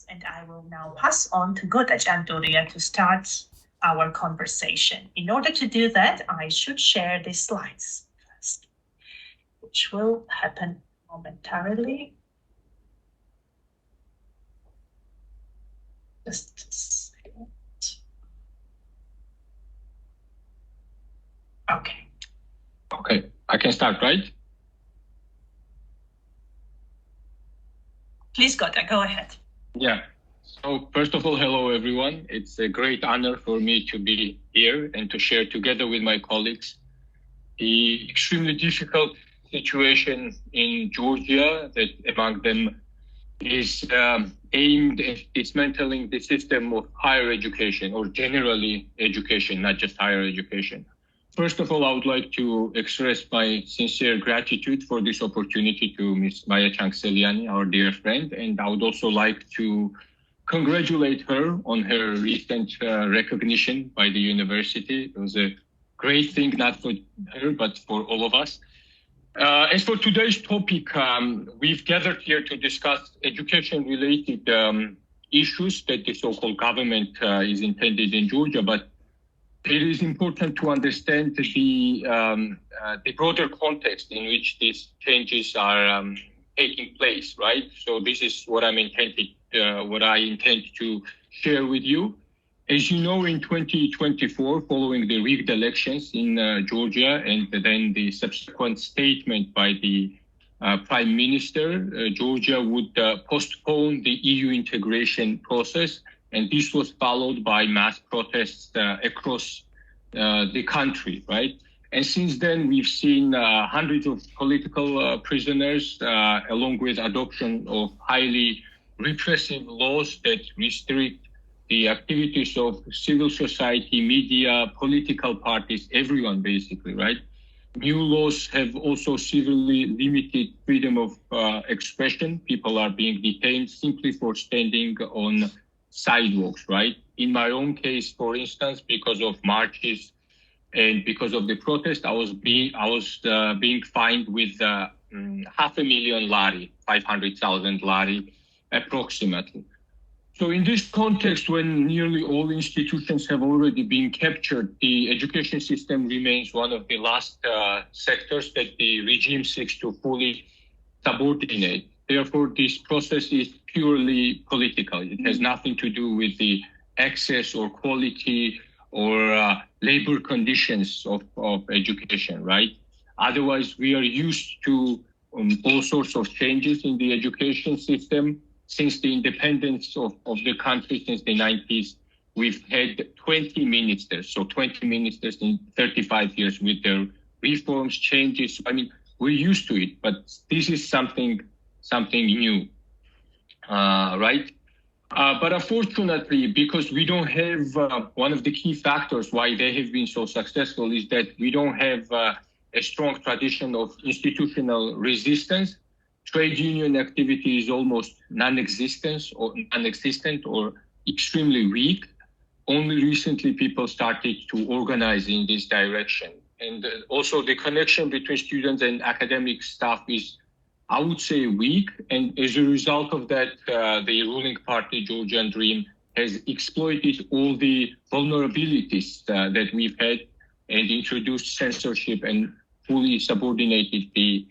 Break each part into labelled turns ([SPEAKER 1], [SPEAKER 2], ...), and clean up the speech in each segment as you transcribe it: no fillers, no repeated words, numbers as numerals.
[SPEAKER 1] and I will now pass on to Godaj and Doria to start our conversation. In order to do that, I should share the slides first, which will happen momentarily. Just a second. Okay.
[SPEAKER 2] Okay, I can start, right?
[SPEAKER 1] Please, Godaj, go ahead.
[SPEAKER 2] Yeah. So first of all, hello, everyone. It's a great honor for me to be here and to share together with my colleagues the extremely difficult situation in Georgia that among them is aimed at dismantling the system of higher education, or generally education, not just higher education. First of all, I would like to express my sincere gratitude for this opportunity to Ms. Maya Changseliani, our dear friend, and I would also like to congratulate her on her recent recognition by the university. It was a great thing, not for her, but for all of us. As for today's topic, we've gathered here to discuss education-related issues that the so-called government is intended in Georgia, but it is important to understand the broader context in which these changes are taking place, right? So this is what I intend to share with you. As you know, in 2024, following the rigged elections in Georgia and then the subsequent statement by the Prime Minister, Georgia would postpone the EU integration process. And this was followed by mass protests across the country, right? And since then, we've seen hundreds of political prisoners, along with adoption of highly repressive laws that restrict the activities of civil society, media, political parties, everyone basically, right? New laws have also severely limited freedom of expression. People are being detained simply for standing on sidewalks, right? In my own case, for instance, because of marches and because of the protest, I was being fined with $500,000 lari, 500,000 lari, approximately. So in this context, when nearly all institutions have already been captured, the education system remains one of the last sectors that the regime seeks to fully subordinate. Therefore, this process is purely political. It has nothing to do with the access or quality or labor conditions of education, right? Otherwise, we are used to all sorts of changes in the education system. Since the independence of the country, since the 90s, we've had 20 ministers. So 20 ministers in 35 years with their reforms, changes. I mean, we're used to it, but this is something new, right? But unfortunately, because we don't have one of the key factors why they have been so successful is that we don't have a strong tradition of institutional resistance. Trade union activity is almost non-existent or extremely weak. Only recently people started to organize in this direction. And also the connection between students and academic staff is, I would say, weak. And as a result of that, the ruling party, Georgian Dream, has exploited all the vulnerabilities that we've had and introduced censorship and fully subordinated the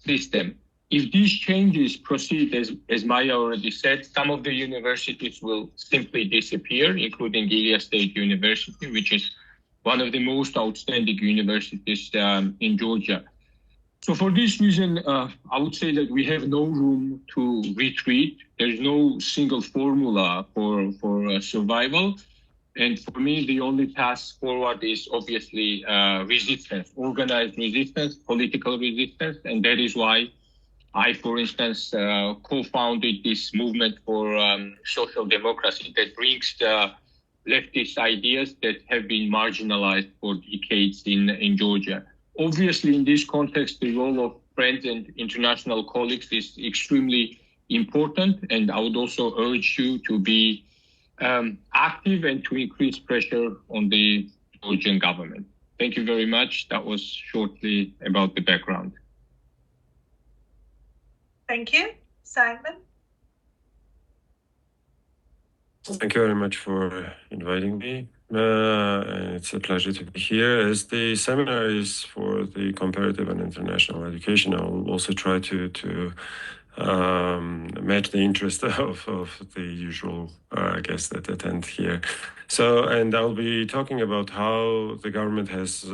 [SPEAKER 2] system. If these changes proceed, as Maya already said, some of the universities will simply disappear, including Ilia State University, which is one of the most outstanding universities in Georgia. So for this reason, I would say that we have no room to retreat. There's no single formula for survival. And for me, the only path forward is obviously resistance, organized resistance, political resistance. And that is why I, for instance, co-founded this movement for social democracy that brings the leftist ideas that have been marginalized for decades in Georgia. Obviously, in this context, the role of friends and international colleagues is extremely important, and I would also urge you to be active and to increase pressure on the Georgian government. Thank you very much. That was shortly about the background.
[SPEAKER 1] Thank you, Simon.
[SPEAKER 3] Thank you very much for inviting me. It's a pleasure to be here. As the seminar is for the comparative and international education, I'll also try to match the interest of the usual guests that attend here. So, and I'll be talking about how the government has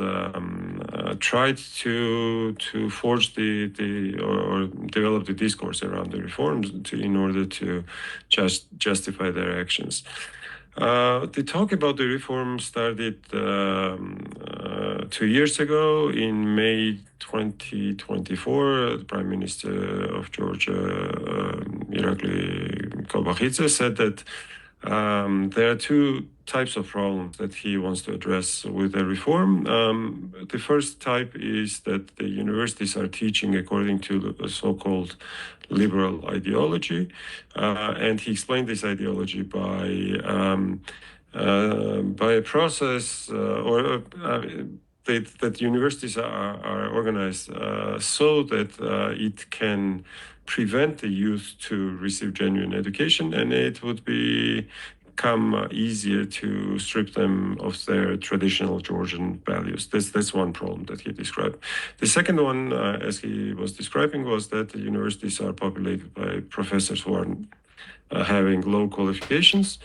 [SPEAKER 3] tried to forge or develop the discourse around the reforms in order to justify their actions. The talk about the reform started 2 years ago in May 2024. The Prime Minister of Georgia, Irakli Kolbachidze, said that there are two types of problems that he wants to address with the reform. The first type is that the universities are teaching according to the so-called liberal ideology, and he explained this ideology by a process that universities are organized so that it can prevent the youth to receive genuine education, and it would become easier to strip them of their traditional Georgian values. That's one problem that he described. The second one, as he was describing, was that the universities are populated by professors who are having low qualifications,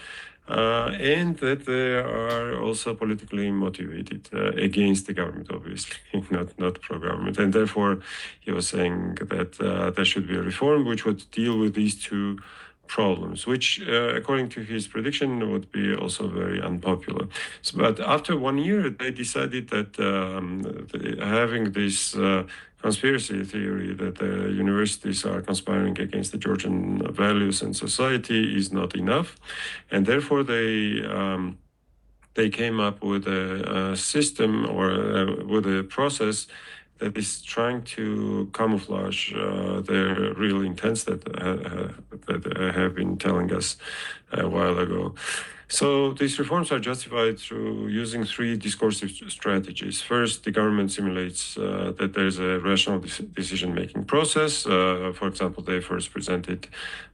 [SPEAKER 3] and that they are also politically motivated against the government, obviously, not pro-government. And therefore, he was saying that there should be a reform which would deal with these two problems, which, according to his prediction, would be also very unpopular. But after 1 year, they decided that having this conspiracy theory that the universities are conspiring against the Georgian values and society is not enough, and therefore they came up with a system or with a process that is trying to camouflage their real intents that have been telling us a while ago. So these reforms are justified through using three discursive strategies. First, the government simulates that there's a rational decision-making process. For example, they first presented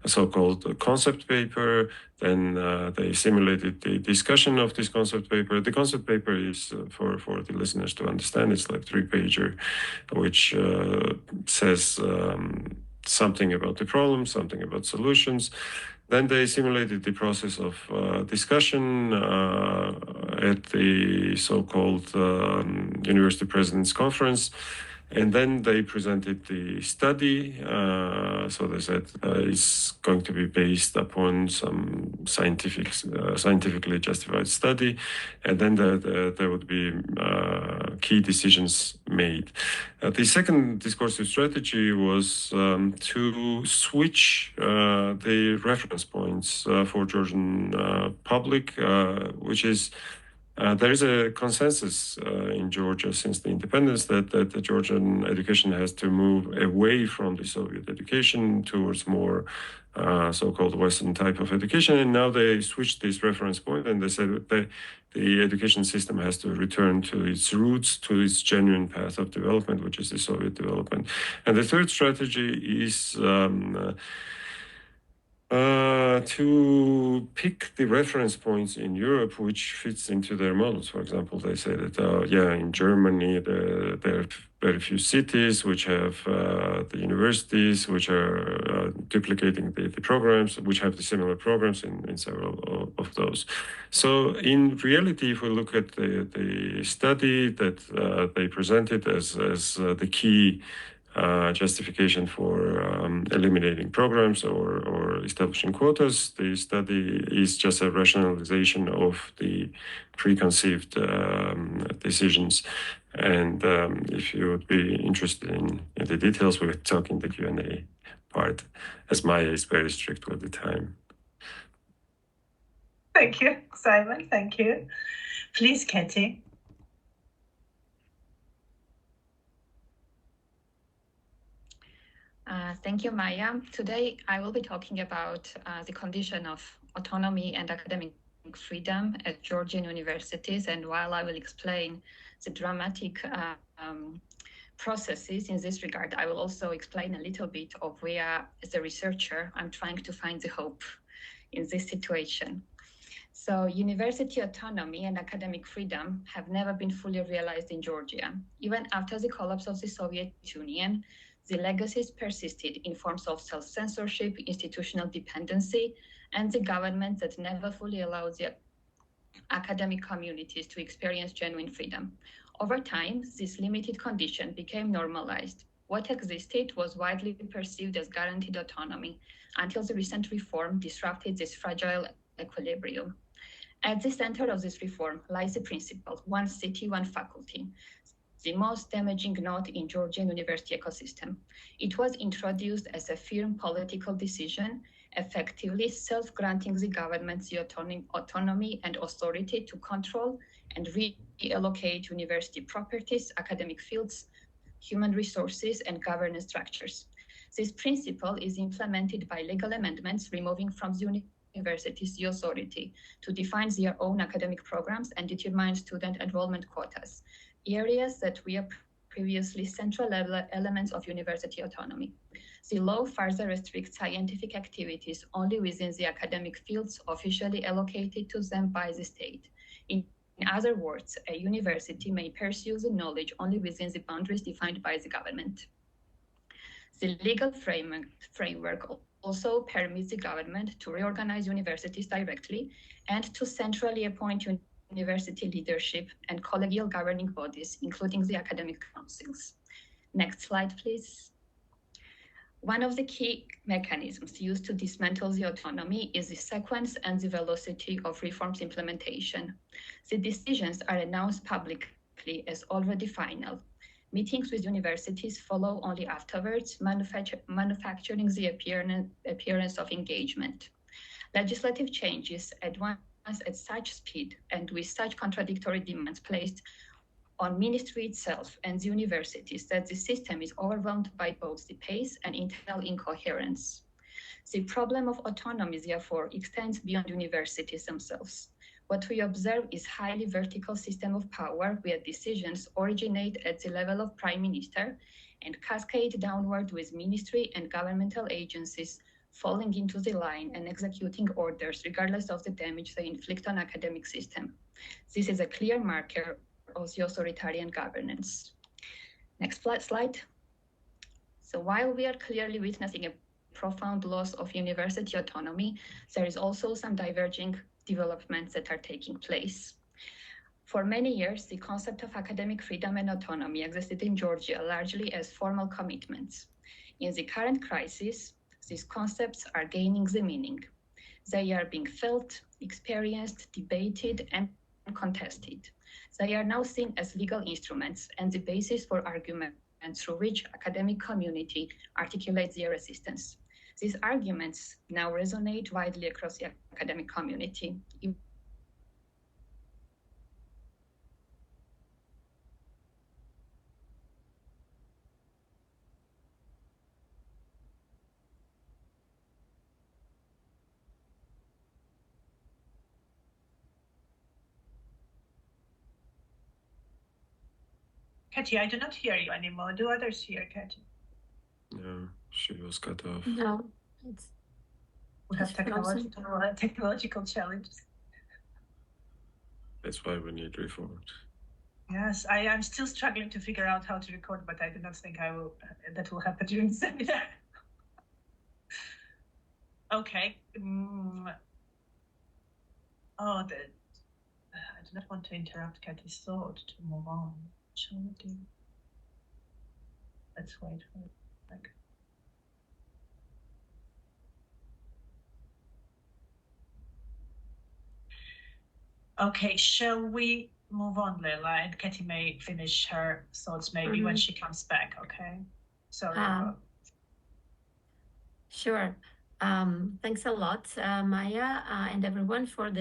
[SPEAKER 3] a so-called concept paper, then they simulated the discussion of this concept paper. The concept paper is, for the listeners to understand, it's like 3-pager, which says something about the problem, something about solutions. Then they simulated the process of discussion at the so-called University President's Conference. And then they presented the study. So they said it's going to be based upon some scientifically justified study. And then there would be key decisions made. The second discursive strategy was to switch the reference points for Georgian public, which is there is a consensus in Georgia since the independence that the Georgian education has to move away from the Soviet education towards more so-called Western type of education. And now they switched this reference point and they said that the education system has to return to its roots, to its genuine path of development, which is the Soviet development. And the third strategy is to pick the reference points in Europe which fits into their models. For example, they say that, in Germany, there are very few cities which have the universities which are duplicating the programs, which have the similar programs in several of those. So in reality, if we look at the study that they presented as the key justification for eliminating programs or establishing quotas, the study is just a rationalization of the preconceived decisions. And if you would be interested in the details, we'll talk in the Q&A part, as Maya is very strict with the time.
[SPEAKER 1] Thank you, Simon. Thank you. Please, Katie.
[SPEAKER 4] Thank you, Maya. Today, I will be talking about the condition of autonomy and academic freedom at Georgian universities. And while I will explain the dramatic processes in this regard, I will also explain a little bit of where, as a researcher, I'm trying to find the hope in this situation. So university autonomy and academic freedom have never been fully realized in Georgia. Even after the collapse of the Soviet Union, the legacies persisted in forms of self-censorship, institutional dependency, and the government that never fully allowed the academic communities to experience genuine freedom. Over time, this limited condition became normalized. What existed was widely perceived as guaranteed autonomy until the recent reform disrupted this fragile equilibrium. At the center of this reform lies the principle, one city, one faculty, the most damaging node in Georgian university ecosystem. It was introduced as a firm political decision, effectively self-granting the government the autonomy and authority to control and reallocate university properties, academic fields, human resources, and governance structures. This principle is implemented by legal amendments removing from the universities the authority to define their own academic programs and determine student enrollment quotas, areas that were previously central elements of university autonomy. The law further restricts scientific activities only within the academic fields officially allocated to them by the state. In other words, a university may pursue the knowledge only within the boundaries defined by the government. The legal framework also permits the government to reorganize universities directly and to centrally appoint university leadership and collegial governing bodies, including the academic councils. Next slide, please. One of the key mechanisms used to dismantle the autonomy is the sequence and the velocity of reforms implementation. The decisions are announced publicly as already final. Meetings with universities follow only afterwards, manufacturing the appearance of engagement. Legislative changes advance at such speed and with such contradictory demands placed on ministry itself and the universities that the system is overwhelmed by both the pace and internal incoherence. The problem of autonomy, therefore, extends beyond universities themselves. What we observe is highly vertical system of power where decisions originate at the level of prime minister and cascade downward with ministry and governmental agencies falling into the line and executing orders regardless of the damage they inflict on academic system. This is a clear marker of the authoritarian governance. Next slide. So while we are clearly witnessing a profound loss of university autonomy, there is also some diverging developments that are taking place. For many years, the concept of academic freedom and autonomy existed in Georgia largely as formal commitments. In the current crisis, these concepts are gaining the meaning. They are being felt, experienced, debated, and contested. They are now seen as legal instruments and the basis for argument through which academic community articulates their resistance. These arguments now resonate widely across the academic community.
[SPEAKER 1] Katie, I do not hear you anymore. Do others hear Katie?
[SPEAKER 3] No, she was cut off.
[SPEAKER 5] No,
[SPEAKER 1] We have technological challenges.
[SPEAKER 3] That's why we need reforms.
[SPEAKER 1] Yes, I am still struggling to figure out how to record, but I do not think that will happen during the seminar. Okay. I do not want to interrupt Katie's thought to move on. Shall we do? Let's wait for it. Okay, shall we move on, Leila, and Katie may finish her thoughts maybe when she comes back, okay? Sorry.
[SPEAKER 5] Sure. Thanks a lot, Maya, and everyone for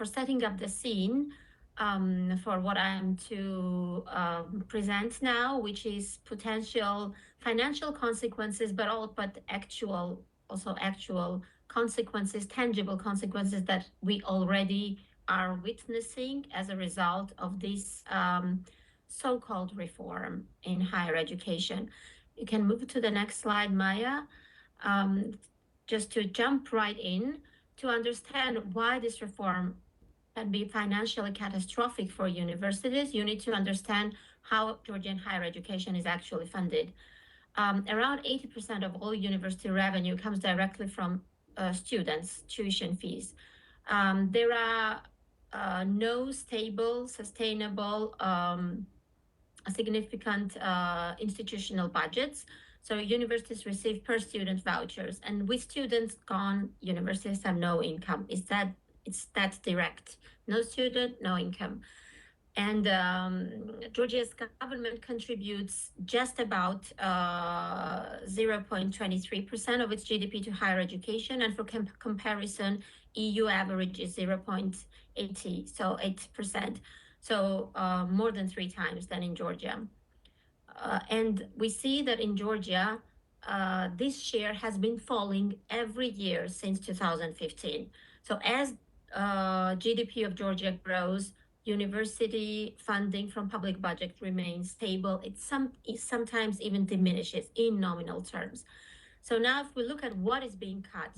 [SPEAKER 5] setting up the scene for what I'm to present now, which is potential financial consequences, but actual consequences, tangible consequences that we already are witnessing as a result of this so-called reform in higher education. You can move to the next slide, Maya. Just to jump right in to understand why this reform can be financially catastrophic for universities, you need to understand how Georgian higher education is actually funded. Around 80% of all university revenue comes directly from students' tuition fees. There are no stable, sustainable, significant institutional budgets. So universities receive per student vouchers, and with students gone, universities have no income. It's that direct. No student, no income. And Georgia's government contributes just about 0.23% of its GDP to higher education. And for comparison, EU average is 0.80, so 8%. So more than 3 times than in Georgia. And we see that in Georgia, this share has been falling every year since 2015. So as GDP of Georgia grows, university funding from public budget remains stable. It sometimes even diminishes in nominal terms. So now if we look at what is being cut,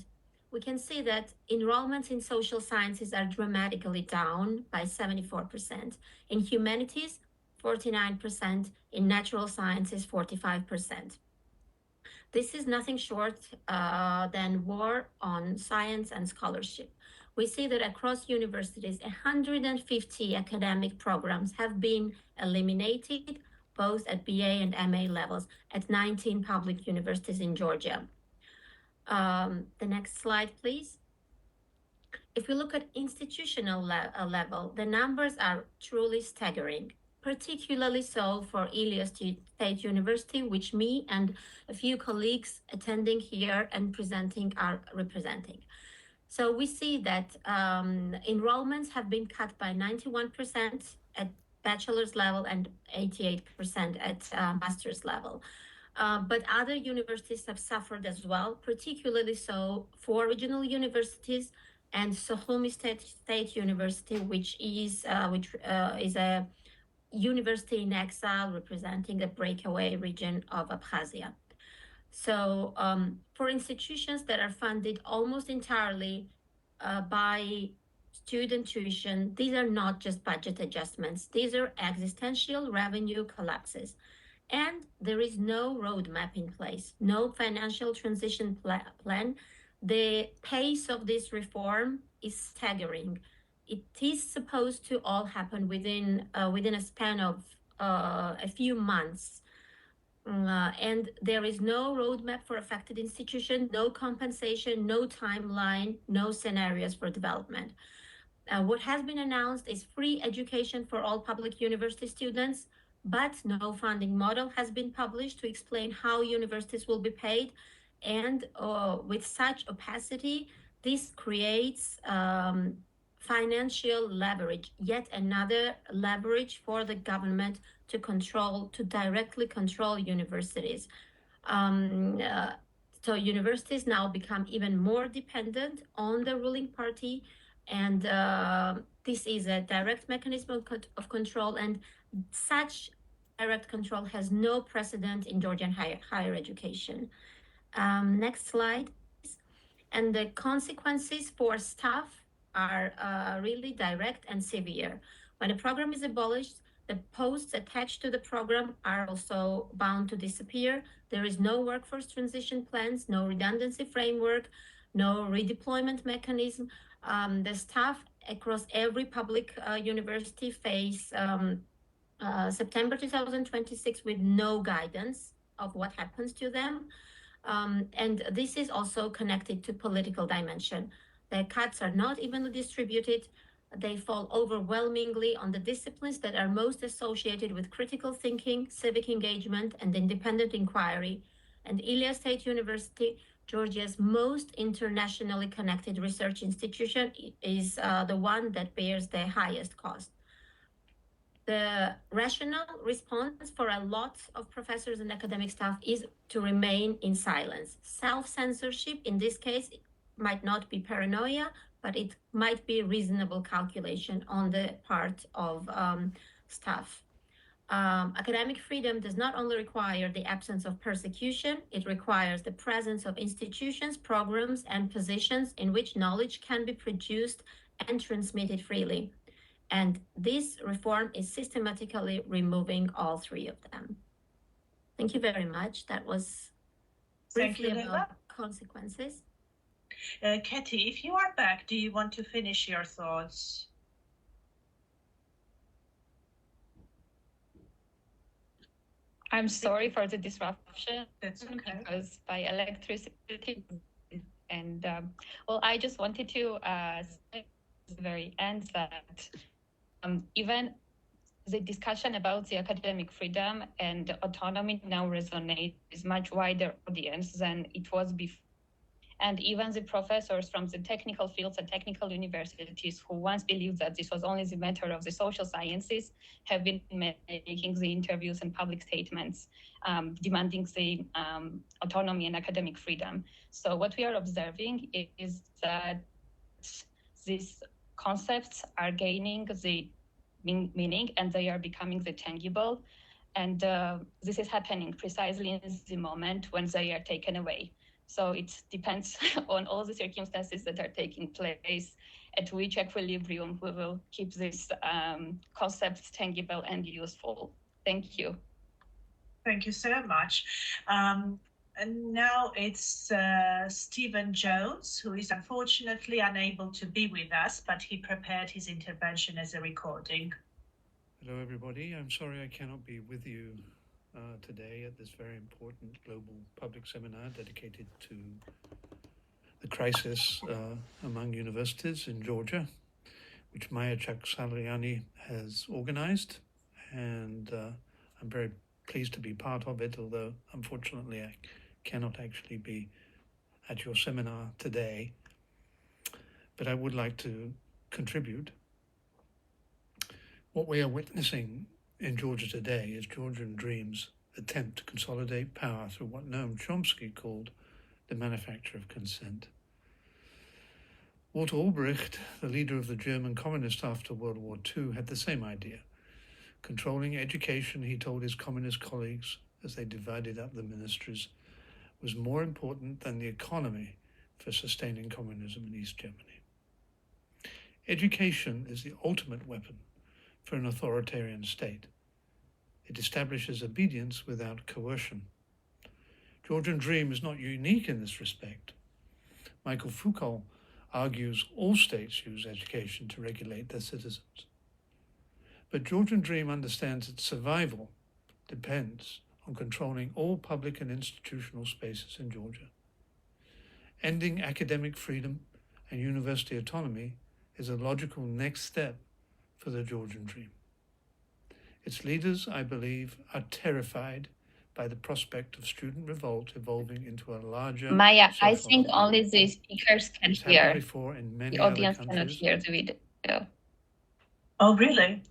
[SPEAKER 5] we can see that enrollments in social sciences are dramatically down by 74%. In humanities, 49%. In natural sciences, 45%. This is nothing short than war on science and scholarship. We see that across universities, 150 academic programs have been eliminated, both at BA and MA levels, at 19 public universities in Georgia. The next slide, please. If we look at institutional level, the numbers are truly staggering, particularly so for Ilias State University, which me and a few colleagues attending here and presenting are representing. So we see that enrollments have been cut by 91% at bachelor's level and 88% at master's level. But other universities have suffered as well, particularly so for regional universities and Sukhumi State University, which is a university in exile representing a breakaway region of Abkhazia. So for institutions that are funded almost entirely by student tuition, these are not just budget adjustments. These are existential revenue collapses. And there is no roadmap in place, no financial transition plan. The pace of this reform is staggering. It is supposed to all happen within a span of a few months. And there is no roadmap for affected institutions, no compensation, no timeline, no scenarios for development. What has been announced is free education for all public university students, but no funding model has been published to explain how universities will be paid. And with such opacity, this creates financial leverage, yet another leverage for the government to directly control universities. So universities now become even more dependent on the ruling party, and this is a direct mechanism of control, and such direct control has no precedent in Georgian higher education. Next slide. And the consequences for staff are really direct and severe. When a program is abolished, the posts attached to the program are also bound to disappear. There is no workforce transition plans, no redundancy framework, no redeployment mechanism. The staff across every public university face September 2026 with no guidance of what happens to them. And this is also connected to political dimension. The cuts are not evenly distributed. They fall overwhelmingly on the disciplines that are most associated with critical thinking, civic engagement, and independent inquiry. And Ilias State University, Georgia's most internationally connected research institution, is the one that bears the highest cost. The rational response for a lot of professors and academic staff is to remain in silence. Self-censorship, in this case, might not be paranoia, but it might be reasonable calculation on the part of staff. Academic freedom does not only require the absence of persecution, it requires the presence of institutions, programs, and positions in which knowledge can be produced and transmitted freely. And this reform is systematically removing all three of them. Thank you very much. That was
[SPEAKER 1] Thank you,
[SPEAKER 5] briefly
[SPEAKER 1] Leila.
[SPEAKER 5] about consequences.
[SPEAKER 1] Katie, if you are back, do you want to finish your thoughts?
[SPEAKER 4] I'm sorry for the disruption.
[SPEAKER 1] That's okay.
[SPEAKER 4] Because by electricity and well, I just wanted to say at the very end that even the discussion about the academic freedom and autonomy now resonates with much wider audience than it was before. And even the professors from the technical fields and technical universities who once believed that this was only the matter of the social sciences have been making the interviews and public statements demanding the autonomy and academic freedom. So what we are observing is that these concepts are gaining the meaning and they are becoming the tangible. And this is happening precisely in the moment when they are taken away. So it depends on all the circumstances that are taking place, at which equilibrium we will keep these concepts tangible and useful. Thank you.
[SPEAKER 1] Thank you so much. And now it's Stephen Jones, who is unfortunately unable to be with us, but he prepared his intervention as a recording.
[SPEAKER 6] Hello, everybody. I'm sorry I cannot be with you today at this very important global public seminar dedicated to the crisis among universities in Georgia, which Maya Chak-Saliani has organized. And I'm very pleased to be part of it, although unfortunately I cannot actually be at your seminar today. But I would like to contribute. What we are witnessing in Georgia today is Georgian Dream's attempt to consolidate power through what Noam Chomsky called the manufacture of consent. Walter Ulbricht, the leader of the German communists after World War II, had the same idea. Controlling education, he told his communist colleagues as they divided up the ministries, was more important than the economy for sustaining communism in East Germany. Education is the ultimate weapon for an authoritarian state. It establishes obedience without coercion. Georgian Dream is not unique in this respect. Michael Foucault argues all states use education to regulate their citizens. But Georgian Dream understands that survival depends on controlling all public and institutional spaces in Georgia. Ending academic freedom and university autonomy is a logical next step for the Georgian Dream. Its leaders, I believe, are terrified by the prospect of student revolt evolving into a larger
[SPEAKER 4] Maya, I
[SPEAKER 6] social
[SPEAKER 4] think
[SPEAKER 6] uprising.
[SPEAKER 4] only the speakers can
[SPEAKER 6] It's happened
[SPEAKER 4] hear.
[SPEAKER 6] before in many
[SPEAKER 4] The
[SPEAKER 6] other
[SPEAKER 4] audience cannot
[SPEAKER 6] countries.
[SPEAKER 4] hear the video.
[SPEAKER 1] Oh, really?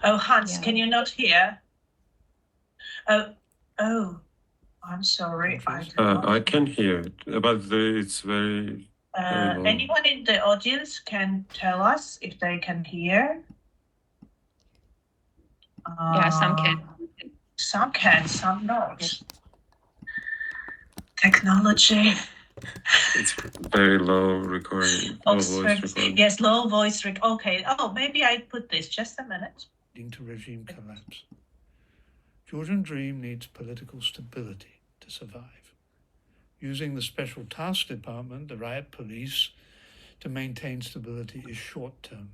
[SPEAKER 1] Oh, Hans,
[SPEAKER 4] Yeah.
[SPEAKER 1] can you not hear? Oh, I'm sorry.
[SPEAKER 3] I can hear it, but it's very low.
[SPEAKER 1] Anyone in the audience can tell us if they can hear?
[SPEAKER 4] Yeah, some can.
[SPEAKER 1] Some can, some not. Technology.
[SPEAKER 3] It's very low recording, low voice recording.
[SPEAKER 1] Yes, low voice. Okay. Oh, maybe I put this. Just a minute.
[SPEAKER 6] Leading to regime collapse. Georgian Dream needs political stability to survive. Using the Special Task Department, the riot police, to maintain stability is short-term.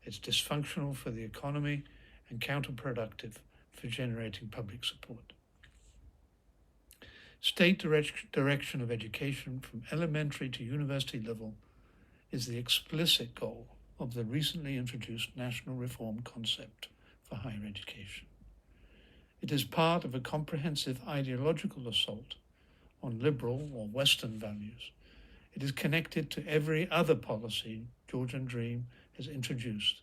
[SPEAKER 6] It's dysfunctional for the economy and counterproductive for generating public support. State direction of education from elementary to university level is the explicit goal of the recently introduced national reform concept for higher education. It is part of a comprehensive ideological assault on liberal or Western values. It is connected to every other policy Georgian Dream has introduced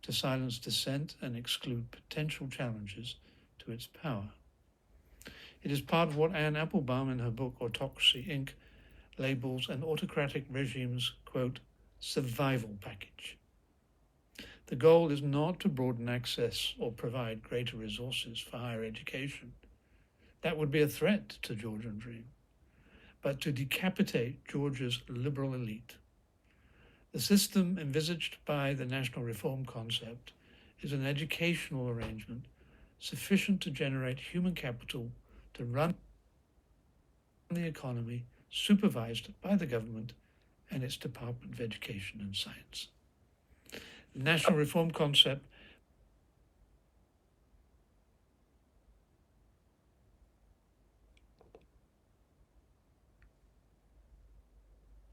[SPEAKER 6] to silence dissent and exclude potential challenges to its power. It is part of what Anne Applebaum in her book Autocracy, Inc. labels an autocratic regime's, quote, survival package. The goal is not to broaden access or provide greater resources for higher education. That would be a threat to Georgian Dream, but to decapitate Georgia's liberal elite. The system envisaged by the national reform concept is an educational arrangement sufficient to generate human capital to run the economy, supervised by the government and its Department of Education and Science. The national reform concept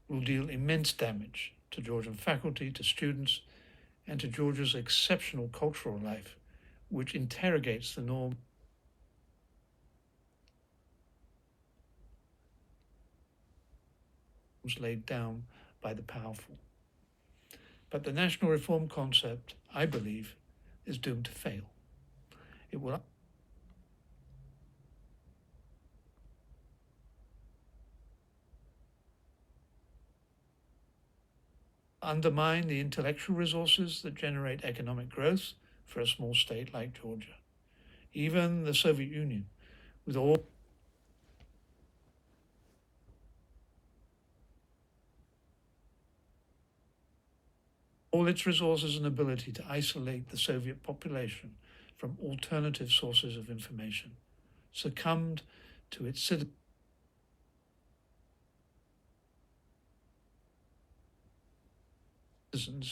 [SPEAKER 6] will deal immense damage to Georgian faculty, to students, and to Georgia's exceptional cultural life, which interrogates the norms laid down by the powerful. But the national reform concept, I believe, is doomed to fail. It will undermine the intellectual resources that generate economic growth for a small state like Georgia. Even the Soviet Union, with all its resources and ability to isolate the Soviet population from alternative sources of information, succumbed to its citizens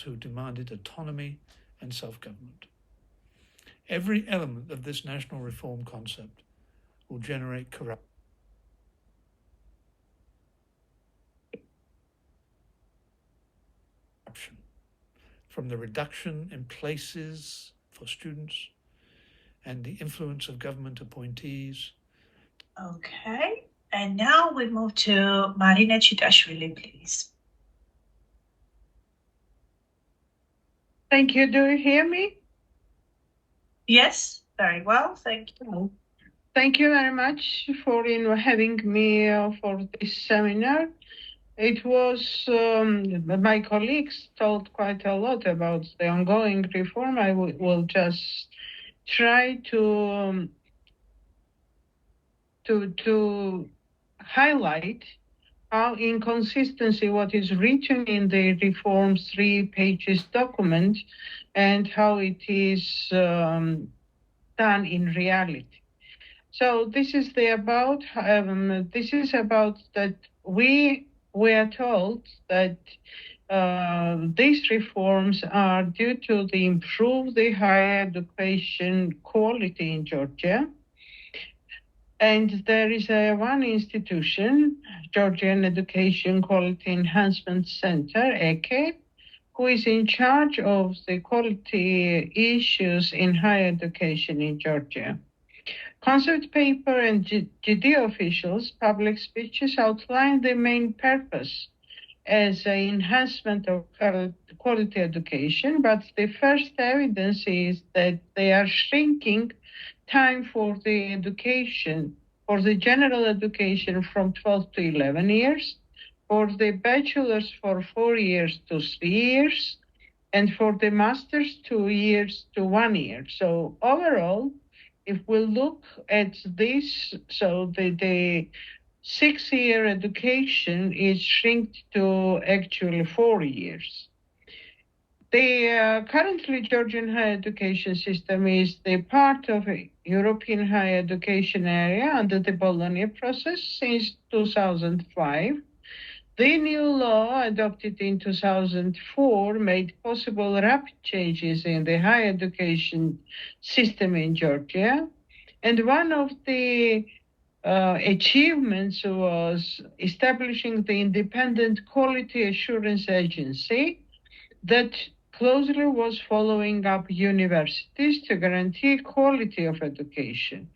[SPEAKER 6] who demanded autonomy and self-government. Every element of this national reform concept will generate corruption. From the reduction in places for students and the influence of government appointees.
[SPEAKER 1] Okay, and now we move to Marina Chitashvili, please.
[SPEAKER 7] Thank you. Do you hear me?
[SPEAKER 1] Yes, very well, thank you.
[SPEAKER 7] Thank you very much for having me for this seminar. It was, my colleagues told quite a lot about the ongoing reform. I will just try to highlight how inconsistency what is written in the reform's 3 pages document and how it is done in reality. So this is about that we are told that these reforms are due to the improve the higher education quality in Georgia. And there is one institution, Georgian Education Quality Enhancement Center, ECE, who is in charge of the quality issues in higher education in Georgia. Concept paper and GD officials' public speeches outline the main purpose as an enhancement of quality education, but the first evidence is that they are shrinking time for the education, for the general education from 12 to 11 years, for the bachelor's for 4 years to 3 years, and for the master's 2 years to 1 year. So overall, if we look at this, so the 6-year education is shrinked to actually 4 years. The currently Georgian higher education system is the part of a European higher education area under the Bologna process since 2005. The new law adopted in 2004 made possible rapid changes in the higher education system in Georgia. And one of the achievements was establishing the independent quality assurance agency that closely was following up universities to guarantee quality of education.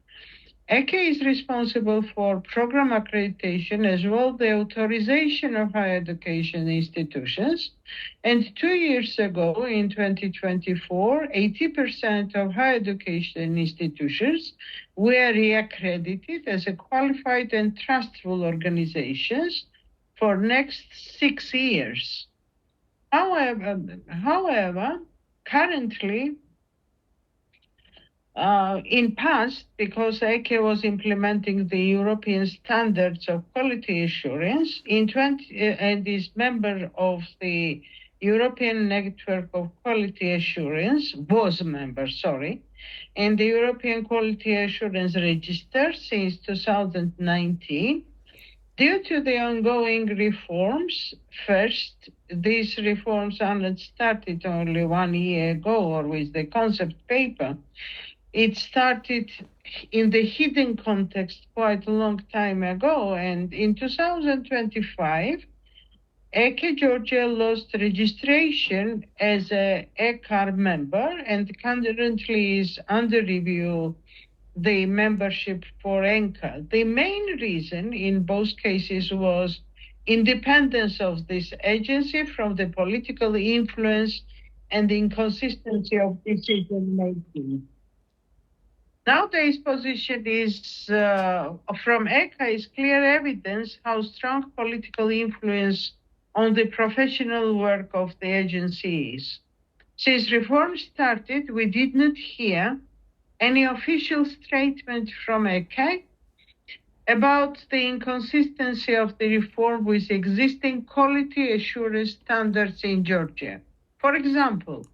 [SPEAKER 7] ECE is responsible for program accreditation as well as the authorization of higher education institutions. And 2 years ago, in 2024, 80% of higher education institutions were reaccredited as a qualified and trustful organizations for next 6 years. However, currently, in past, because ECE was implementing the European standards of quality assurance and is member of the European Network of Quality Assurance, was member, and the European Quality Assurance Register since 2019. Due to the ongoing reforms, first, these reforms are not started only 1 year ago or with the concept paper. It started in the hidden context quite a long time ago, and in 2025, ECHE Georgia lost registration as a ECHAR member and currently is under review the membership for ENCA. The main reason in both cases was independence of this agency from the political influence and the inconsistency of decision making. Nowadays position is from ECHA is clear evidence how strong political influence on the professional work of the agency is. Since reform started, we did not hear any official statement from ECHA about the inconsistency of the reform with existing quality assurance standards in Georgia. For example,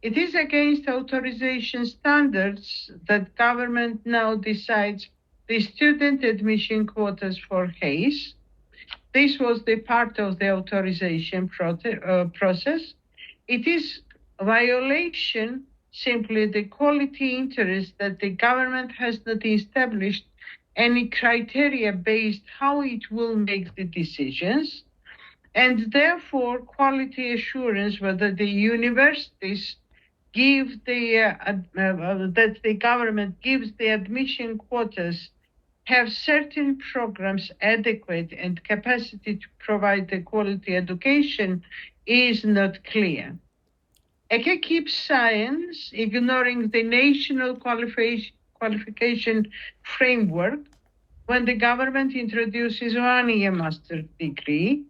[SPEAKER 7] it is against authorization standards that government now decides the student admission quotas for HACE. This was the part of the authorization process. It is a violation simply the quality interest that the government has not established any criteria based how it will make the decisions. And therefore, quality assurance, whether the universities give that the government gives the admission quotas, have certain programs adequate and capacity to provide the quality education is not clear. ECHA keeps science, ignoring the national qualification framework. When the government introduces 1 year master's degree,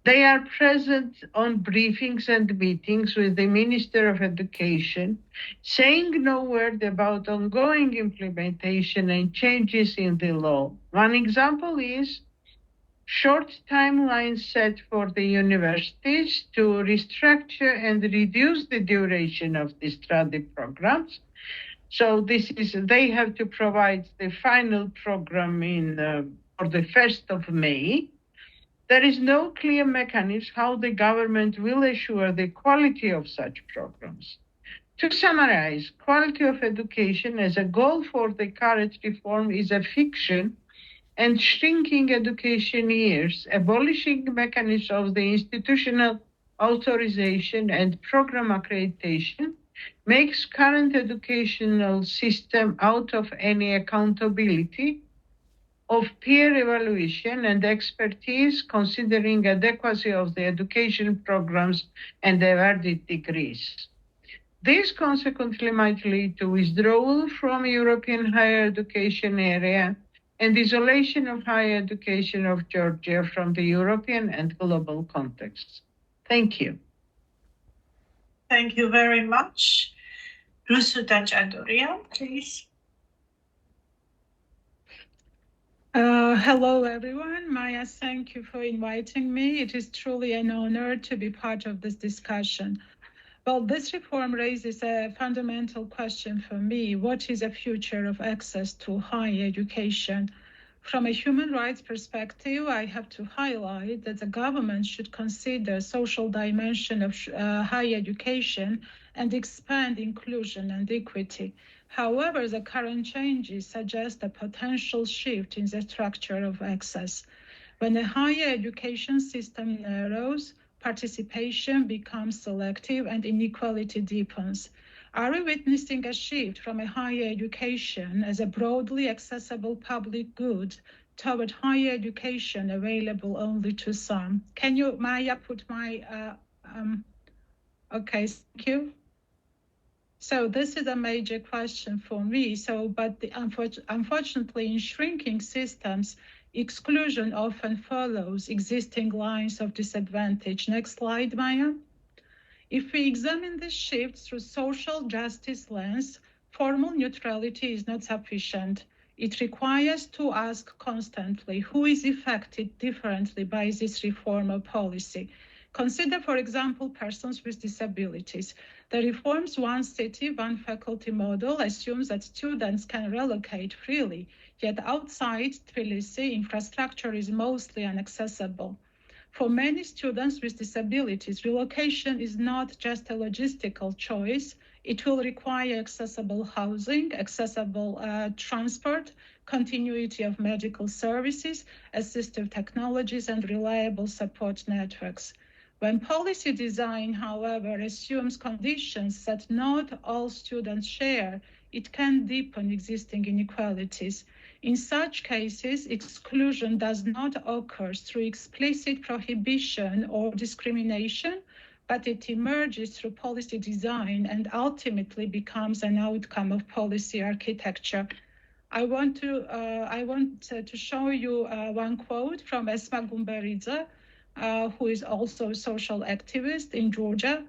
[SPEAKER 7] they are present on briefings and meetings with the Minister of Education, saying no word about ongoing implementation and changes in the law. One example is short timelines set for the universities to restructure and reduce the duration of the study programs. So they have to provide the final program for the 1st of May. There is no clear mechanism how the government will assure the quality of such programs. To summarize, quality of education as a goal for the current reform is a fiction, and shrinking education years, abolishing mechanisms of the institutional authorization and program accreditation makes current educational system out of any accountability of peer evaluation and expertise considering adequacy of the education programs and awarded degrees. This consequently might lead to withdrawal from European higher education area and isolation of higher education of Georgia from the European and global context. Thank you.
[SPEAKER 1] Thank you very much. Rusudan Chandoria, please.
[SPEAKER 8] Hello, everyone. Maya, thank you for inviting me. It is truly an honor to be part of this discussion. Well, this reform raises a fundamental question for me. What is the future of access to higher education? From a human rights perspective, I have to highlight that the government should consider social dimension of higher education and expand inclusion and equity. However, the current changes suggest a potential shift in the structure of access. When a higher education system narrows, participation becomes selective and inequality deepens. Are we witnessing a shift from a higher education as a broadly accessible public good toward higher education available only to some? Can you, Maya, put my, okay, thank you. So this is a major question for me. Unfortunately, in shrinking systems, exclusion often follows existing lines of disadvantage. Next slide, Maya. If we examine this shift through social justice lens, formal neutrality is not sufficient. It requires to ask constantly who is affected differently by this reform or policy. Consider, for example, persons with disabilities. The reform's one city, one faculty model assumes that students can relocate freely, yet outside Tbilisi, infrastructure is mostly inaccessible. For many students with disabilities, relocation is not just a logistical choice. It will require accessible housing, accessible transport, continuity of medical services, assistive technologies, and reliable support networks. When policy design, however, assumes conditions that not all students share, it can deepen existing inequalities. In such cases, exclusion does not occur through explicit prohibition or discrimination, but it emerges through policy design and ultimately becomes an outcome of policy architecture. I want to show you one quote from Esma Gumberidze, who is also a social activist in Georgia.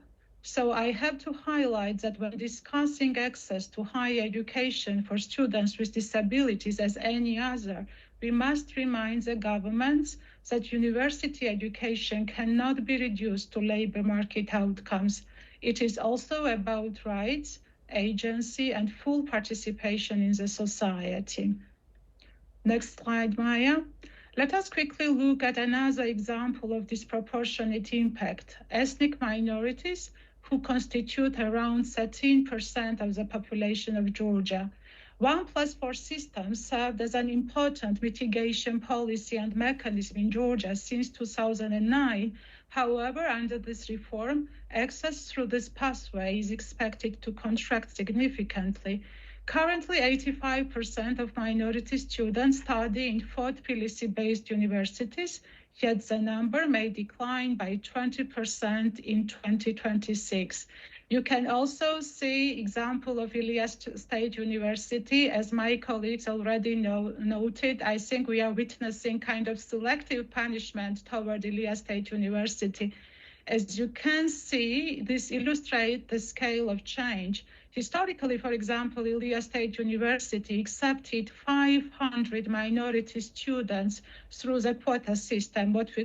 [SPEAKER 8] So I have to highlight that when discussing access to higher education for students with disabilities as any other, we must remind the governments that university education cannot be reduced to labor market outcomes. It is also about rights, agency, and full participation in the society. Next slide, Maya. Let us quickly look at another example of disproportionate impact. Ethnic minorities, who constitute around 13% of the population of Georgia. 1+4 system served as an important mitigation policy and mechanism in Georgia since 2009. However, under this reform, access through this pathway is expected to contract significantly. Currently, 85% of minority students study in 4 Tbilisi-based universities, yet the number may decline by 20% in 2026. You can also see example of Ilyas State University. As my colleagues already noted, I think we are witnessing kind of selective punishment toward Ilyas State University. As you can see, this illustrates the scale of change. Historically, for example, Ilyas State University accepted 500 minority students through the quota system, what we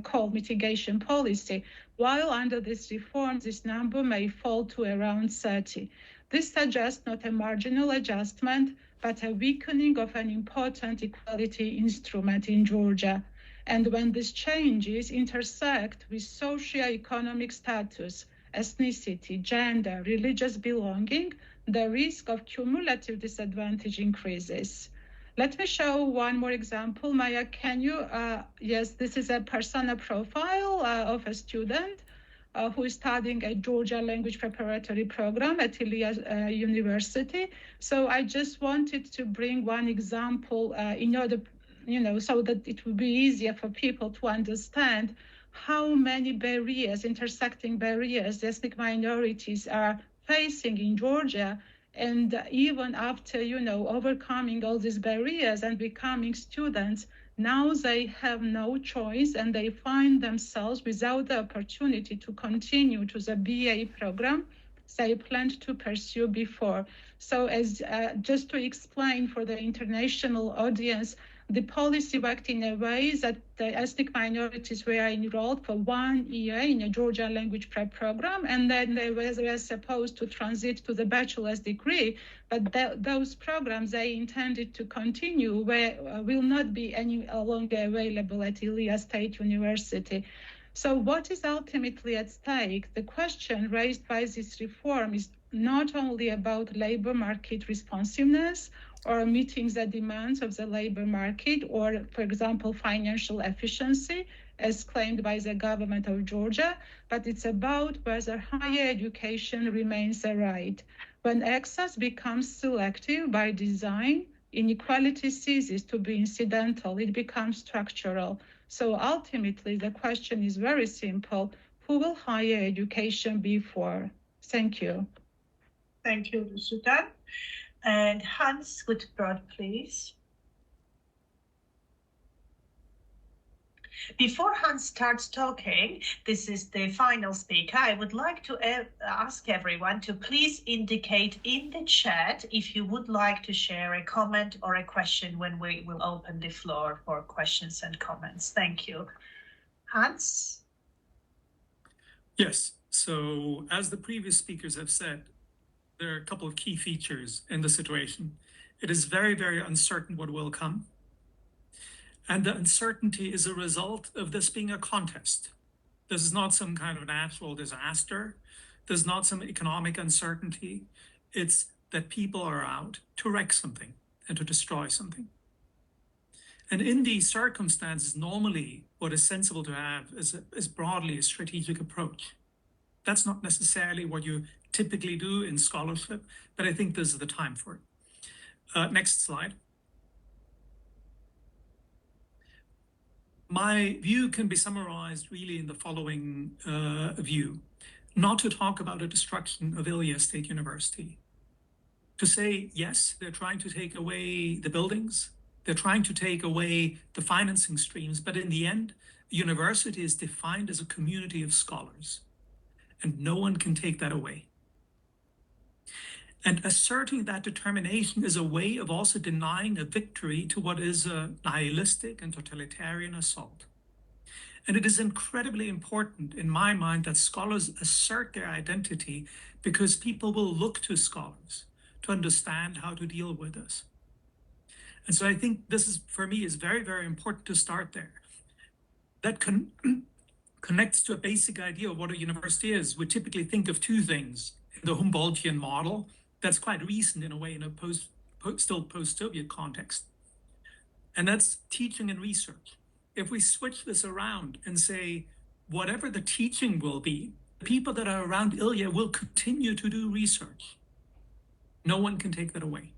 [SPEAKER 8] call mitigation policy, while under this reform, this number may fall to around 30. This suggests not a marginal adjustment, but a weakening of an important equality instrument in Georgia. And when these changes intersect with socioeconomic status, ethnicity, gender, religious belonging, the risk of cumulative disadvantage increases. Let me show one more example. Maya, can you, yes, this is a persona profile of a student who is studying a Georgia language preparatory program at Ilyas University. So I just wanted to bring one example in order, so that it would be easier for people to understand how many barriers, intersecting barriers, ethnic minorities are facing in Georgia. And even after, overcoming all these barriers and becoming students, now they have no choice and they find themselves without the opportunity to continue to the BA program they planned to pursue before. So as just to explain for the international audience, the policy worked in a way that the ethnic minorities were enrolled for 1 year in a Georgia language prep program, and then they were supposed to transit to the bachelor's degree. But those programs they intended to continue will not be any longer available at Ilyas State University. So what is ultimately at stake? The question raised by this reform is not only about labor market responsiveness or meeting the demands of the labor market or, for example, financial efficiency, as claimed by the government of Georgia, but it's about whether higher education remains a right. When access becomes selective by design, inequality ceases to be incidental, it becomes structural. So ultimately, the question is very simple. Who will higher education be for? Thank you.
[SPEAKER 1] Thank you, Sudan. And Hans Gutbrod, please. Before Hans starts talking, this is the final speaker. I would like to ask everyone to please indicate in the chat if you would like to share a comment or a question when we will open the floor for questions and comments. Thank you. Hans?
[SPEAKER 9] Yes. So as the previous speakers have said, there are a couple of key features in the situation. It is very, very uncertain what will come. And the uncertainty is a result of this being a contest. This is not some kind of natural disaster. There's not some economic uncertainty. It's that people are out to wreck something and to destroy something. And in these circumstances, normally what is sensible to have is broadly a strategic approach. That's not necessarily what you typically do in scholarship, but I think this is the time for it. Next slide. My view can be summarized really in the following view. Not to talk about a destruction of Ilya State University. To say, yes, they're trying to take away the buildings, they're trying to take away the financing streams, but in the end, a university is defined as a community of scholars, and no one can take that away. And asserting that determination is a way of also denying a victory to what is a nihilistic and totalitarian assault. And it is incredibly important in my mind that scholars assert their identity because people will look to scholars to understand how to deal with this. And so I think this is, for me, is very, very important to start there. That connects to a basic idea of what a university is. We typically think of two things in the Humboldtian model that's quite recent in a way in a still post-Soviet context. And that's teaching and research. If we switch this around and say, whatever the teaching will be, the people that are around Ilya will continue to do research. No one can take that away.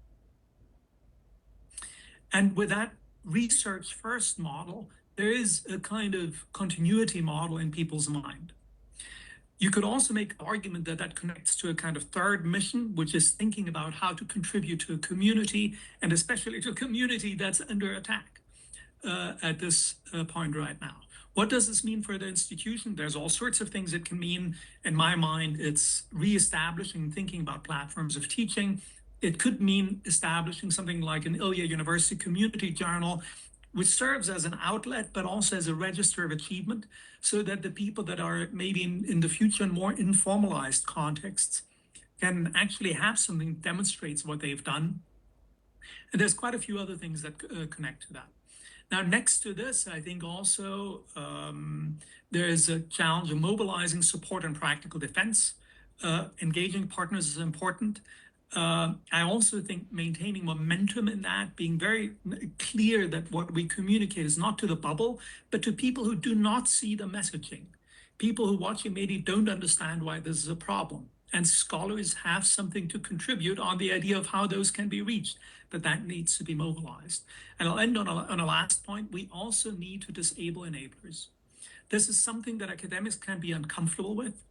[SPEAKER 9] And with that research first model, there is a kind of continuity model in people's mind. You could also make the argument that that connects to a kind of third mission, which is thinking about how to contribute to a community, and especially to a community that's under attack at this point right now. What does this mean for the institution? There's all sorts of things it can mean. In my mind, it's reestablishing thinking about platforms of teaching. It could mean establishing something like an Ilya University Community Journal, which serves as an outlet, but also as a register of achievement, so that the people that are maybe in the future in more informalized contexts can actually have something that demonstrates what they've done. And there's quite a few other things that connect to that. Now, next to this, I think also there is a challenge of mobilizing support and practical defense. Engaging partners is important. I also think maintaining momentum in that, being very clear that what we communicate is not to the bubble, but to people who do not see the messaging. People who watching maybe don't understand why this is a problem. And scholars have something to contribute on the idea of how those can be reached, but that needs to be mobilized. And I'll end on a last point. We also need to disable enablers. This is something that academics can be uncomfortable with,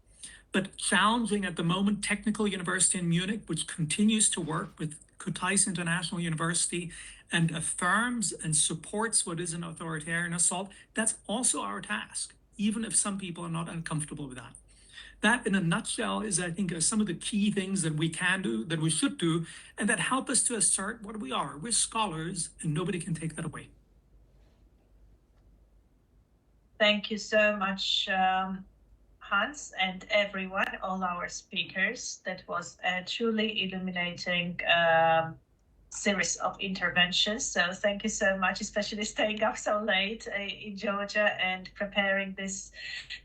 [SPEAKER 9] but challenging at the moment Technical University in Munich, which continues to work with Kutaisi International University and affirms and supports what is an authoritarian assault, that's also our task, even if some people are not uncomfortable with that. That, in a nutshell, is, I think, some of the key things that we can do, that we should do, and that help us to assert what we are. We're scholars, and nobody can take that away.
[SPEAKER 1] Thank you so much, Hans, and everyone, all our speakers. That was a truly illuminating series of interventions. So thank you so much, especially staying up so late in Georgia and preparing these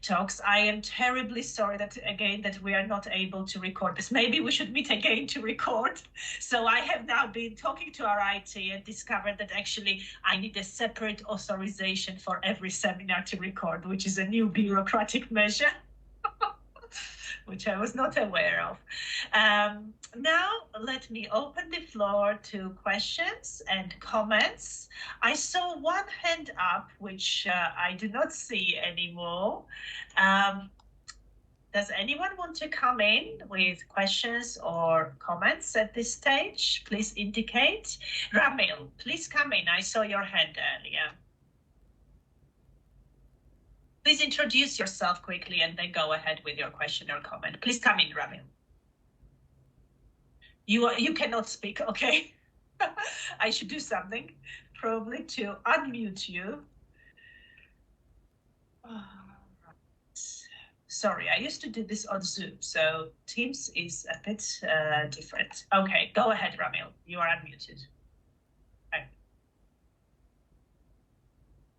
[SPEAKER 1] talks. I am terribly sorry that we are not able to record this. Maybe we should meet again to record. So I have now been talking to our IT and discovered that actually I need a separate authorization for every seminar to record, which is a new bureaucratic measure. Which I was not aware of. Now, let me open the floor to questions and comments. I saw one hand up, which I do not see anymore. Does anyone want to come in with questions or comments at this stage? Please indicate. Ramil, please come in. I saw your hand earlier. Please introduce yourself quickly and then go ahead with your question or comment. Please come in, Ramil. You cannot speak, okay? I should do something, probably to unmute you. Sorry, I used to do this on Zoom, so Teams is a bit different. Okay, go ahead, Ramil. You are unmuted. Right.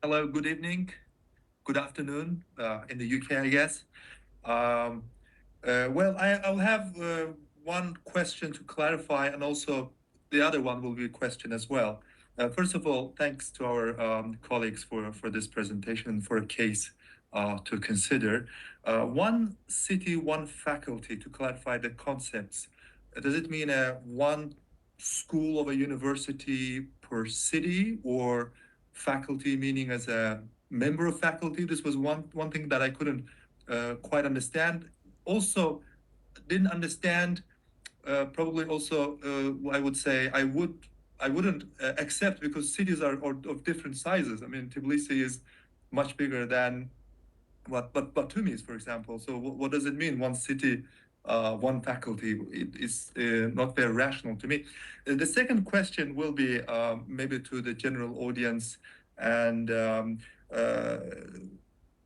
[SPEAKER 10] Hello, good evening, good afternoon in the UK, I guess. Well, I'll have one question to clarify, and also the other one will be a question as well. First of all, thanks to our colleagues for this presentation and for a case to consider. One city, one faculty, to clarify the concepts. Does it mean one school of a university per city, or faculty meaning as a member of faculty? This was one thing that I couldn't quite understand. Also, didn't understand. Probably also, I would say I wouldn't accept, because cities are of different sizes. I mean, Tbilisi is much bigger than what Batumi is, for example. So what does it mean? One city, one faculty. It is not very rational to me. The second question will be maybe to the general audience, and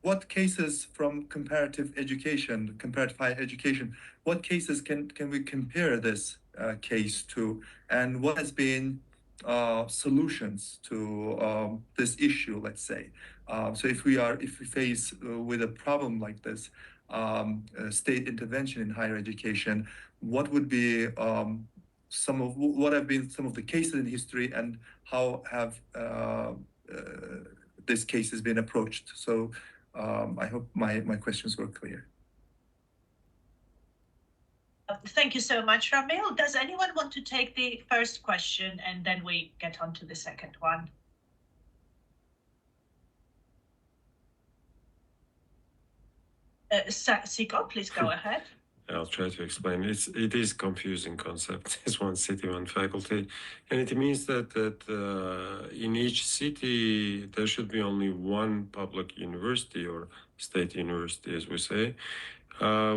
[SPEAKER 10] what cases from comparative higher education, what cases can we compare this case to, and what has been solutions to this issue, let's say. So if we face with a problem like this, state intervention in higher education, what would be what have been some of the cases in history, and how have this case has been approached? So I hope my questions were clear.
[SPEAKER 1] Thank you so much, Ramil. Does anyone want to take the first question, and then we get on to the second one? Siko, please go ahead.
[SPEAKER 3] I'll try to explain. It is confusing concept. It's one city, one faculty, and it means that in each city there should be only one public university, or state university, as we say,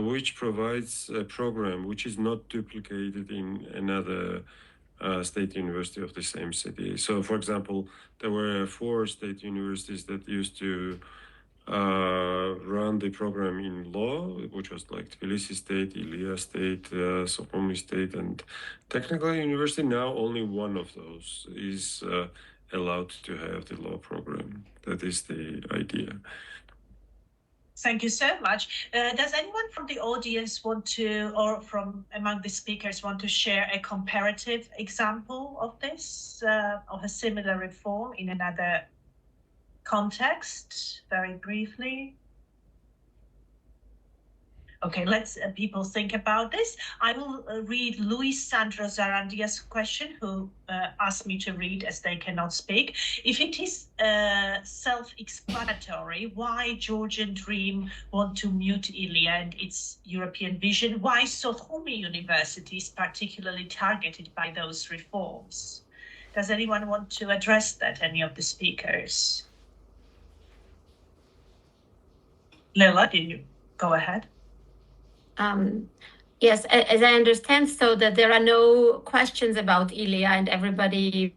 [SPEAKER 3] which provides a program which is not duplicated in another state university of the same city. So, for example, there were 4 state universities that used to run the program in law, which was like Tbilisi State, Ilia State, Sukhumi State, and Technical University. Now only one of those is allowed to have the law program. That is the idea.
[SPEAKER 1] Thank you so much. Does anyone from the audience want to, or from among the speakers, want to share a comparative example of this, of a similar reform in another context, very briefly? Okay, let's people think about this. I will read Luis Sandro Zarandia's question, who asked me to read as they cannot speak. If it is self-explanatory why Georgian Dream want to mute Ilia and its European vision, why Sukhumi University is particularly targeted by those reforms? Does anyone want to address that, any of the speakers? Leila, did you go ahead?
[SPEAKER 5] Yes, as I understand, so that there are no questions about Ilia, and everybody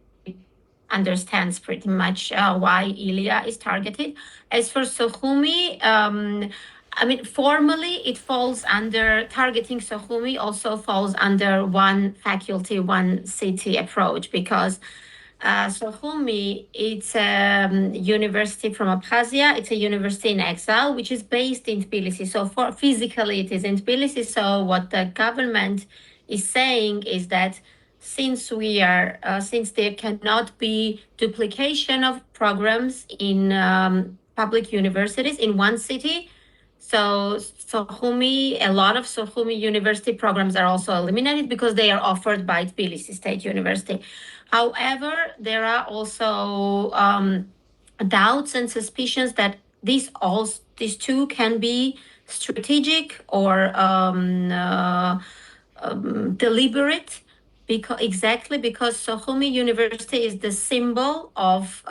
[SPEAKER 5] understands pretty much why Ilia is targeted. As for Sukhumi, I mean, formally it falls under targeting Sukhumi, also falls under one faculty, one city approach, because Sukhumi, it's a university from Abkhazia. It's a university in exile, which is based in Tbilisi. So physically it is in Tbilisi. So what the government is saying is that since there cannot be duplication of programs in public universities in one city, so Sukhumi, a lot of Sukhumi University programs are also eliminated because they are offered by Tbilisi State University. However, there are also doubts and suspicions that these two can be strategic or deliberate, because Sukhumi University is the symbol of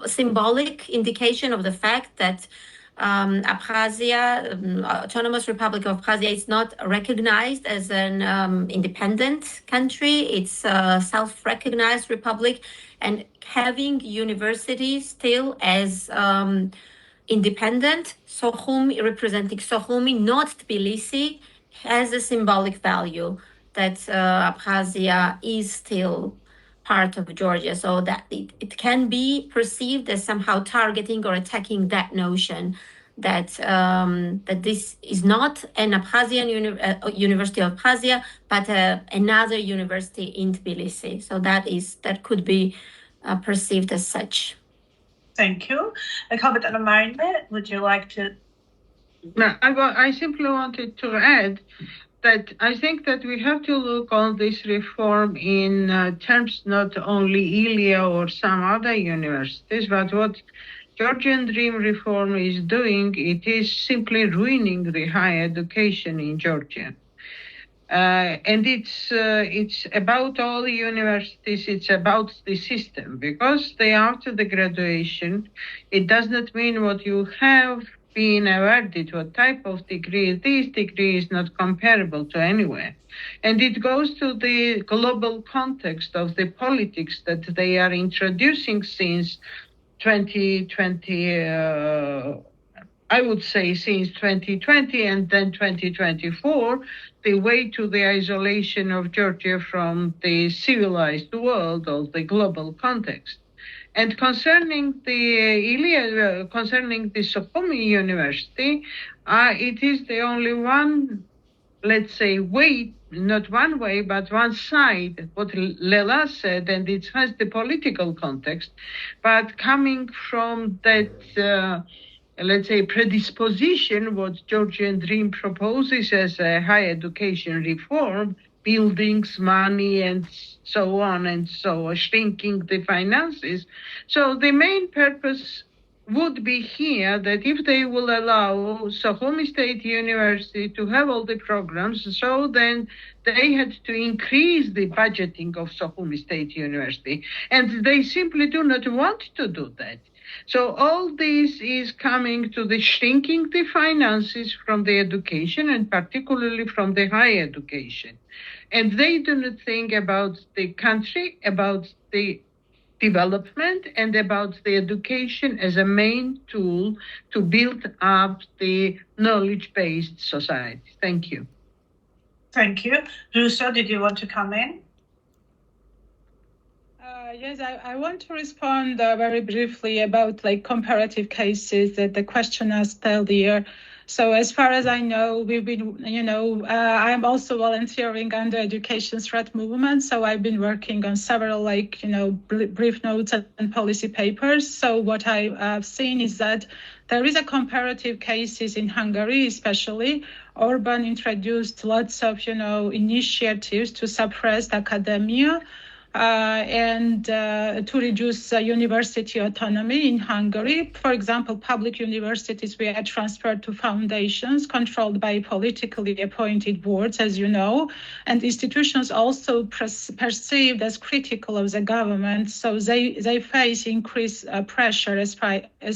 [SPEAKER 5] symbolic indication of the fact that Abkhazia, Autonomous Republic of Abkhazia, is not recognized as an independent country. It's a self-recognized republic, and having universities still as independent Sukhumi, representing Sukhumi, not Tbilisi, has a symbolic value that Abkhazia is still part of Georgia, so that it can be perceived as somehow targeting or attacking that notion that that this is not an Abkhazian University of Abkhazia, but another university in Tbilisi. So that could be perceived as such.
[SPEAKER 1] Thank you. Comment on Marina, would you like to?
[SPEAKER 7] No, I simply wanted to add that I think that we have to look on this reform in terms not only ILIA or some other universities, but what Georgian Dream reform is doing, it is simply ruining the higher education in Georgia. And it's about all the universities, it's about the system, because after the graduation, it does not mean what you have been awarded, what type of degree. This degree is not comparable to anywhere. And it goes to the global context of the politics that they are introducing since 2020, I would say since 2020 and then 2024, the way to the isolation of Georgia from the civilized world or the global context. And concerning the Sukhumi University, it is the only one, let's say, way, not one way, but one side, what Lela said, and it has the political context, but coming from that, let's say, predisposition, what Georgian Dream proposes as a higher education reform, buildings, money, and so on, and so shrinking the finances. So the main purpose would be here that if they will allow Sukhumi State University to have all the programs, so then they had to increase the budgeting of Sukhumi State University. And they simply do not want to do that. So all this is coming to the shrinking the finances from the education and particularly from the higher education. And they do not think about the country, about the development, and about the education as a main tool to build up the knowledge-based society. Thank you.
[SPEAKER 1] Thank you. Rusa, did you want to come in?
[SPEAKER 8] Yes, I want to respond very briefly about comparative cases that the question asked earlier. So as far as I know, we've been, I'm also volunteering under Education Threat Movement. So I've been working on several brief notes and policy papers. So what I've seen is that there is a comparative cases in Hungary, especially. Orban introduced lots of, initiatives to suppress academia. And to reduce university autonomy in Hungary. For example, public universities were transferred to foundations controlled by politically appointed boards, as you know, and institutions also perceived as critical of the government. So they face increased pressure as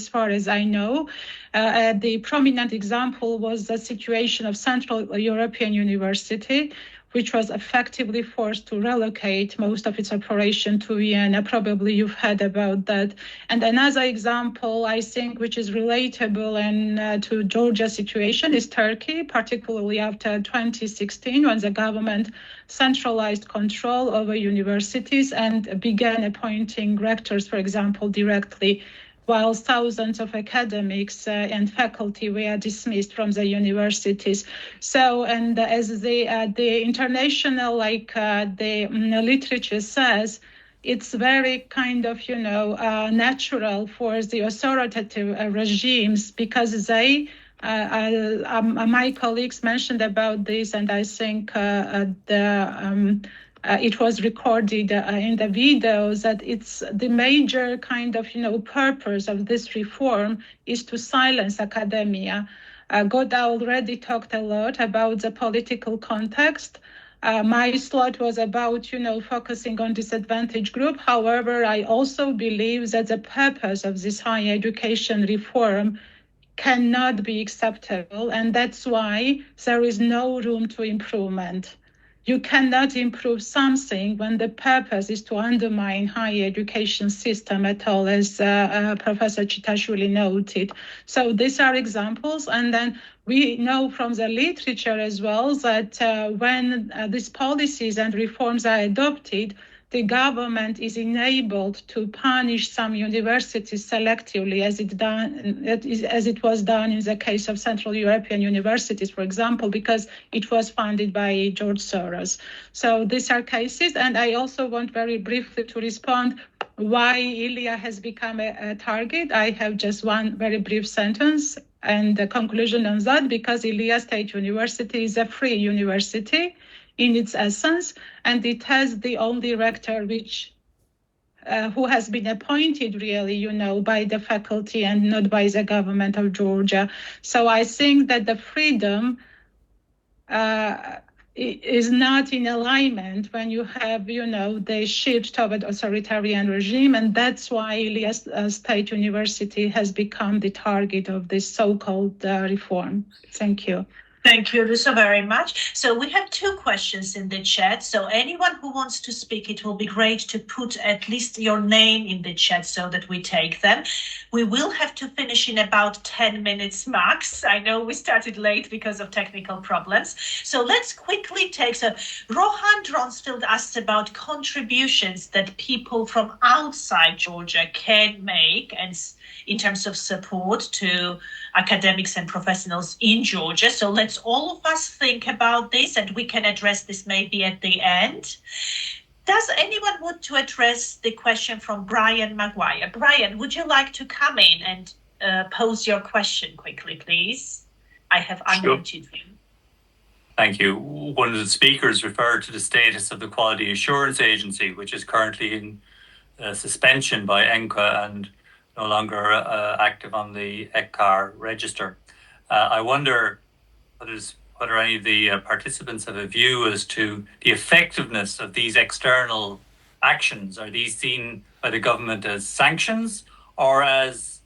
[SPEAKER 8] far as I know. The prominent example was the situation of Central European University, which was effectively forced to relocate most of its operation to Vienna. Probably you've heard about that. And another example, I think, which is relatable and to Georgia's situation is Turkey, particularly after 2016, when the government centralized control over universities and began appointing rectors, for example, directly, while thousands of academics and faculty were dismissed from the universities. So, and as the international, the literature says, it's very kind of, natural for the authoritative regimes because they, my colleagues mentioned about this, and I think it was recorded in the videos that it's the major kind of, purpose of this reform is to silence academia. Goda already talked a lot about the political context. My slot was about, focusing on disadvantaged group. However, I also believe that the purpose of this higher education reform cannot be acceptable. And that's why there is no room to improvement. you cannot improve something when the purpose is to undermine higher education system at all, as Professor Chitashvili noted. So these are examples. And then we know from the literature as well that when these policies and reforms are adopted, the government is enabled to punish some universities selectively, as it was done in the case of Central European universities, for example, because it was funded by George Soros. So these are cases, and I also want very briefly to respond why Ilya has become a target. I have just one very brief sentence and the conclusion on that, because Ilya State University is a free university in its essence, and it has the only rector who has been appointed really, by the faculty and not by the government of Georgia. So I think that the freedom is not in alignment when you have, the shift toward authoritarian regime, and that's why Ilyas State University has become the target of this so-called reform. Thank you.
[SPEAKER 1] Thank you, Russo, very much. So we have two questions in the chat. So anyone who wants to speak, it will be great to put at least your name in the chat so that we take them. We will have to finish in about 10 minutes max. I know we started late because of technical problems. So let's quickly take, so Rohan Dronsfield asked about contributions that people from outside Georgia can make and in terms of support to academics and professionals in Georgia. So let's all of us think about this, and we can address this maybe at the end. Does anyone want to address the question from Brian Maguire? Brian, would you like to come in and pose your question quickly, please? I have unmuted you.
[SPEAKER 11] Thank you. One of the speakers referred to the status of the Quality Assurance Agency, which is currently in suspension by ENQA and no longer active on the ECCAR register. I wonder whether any of the participants have a view as to the effectiveness of these external actions. Are these seen by the government as sanctions or as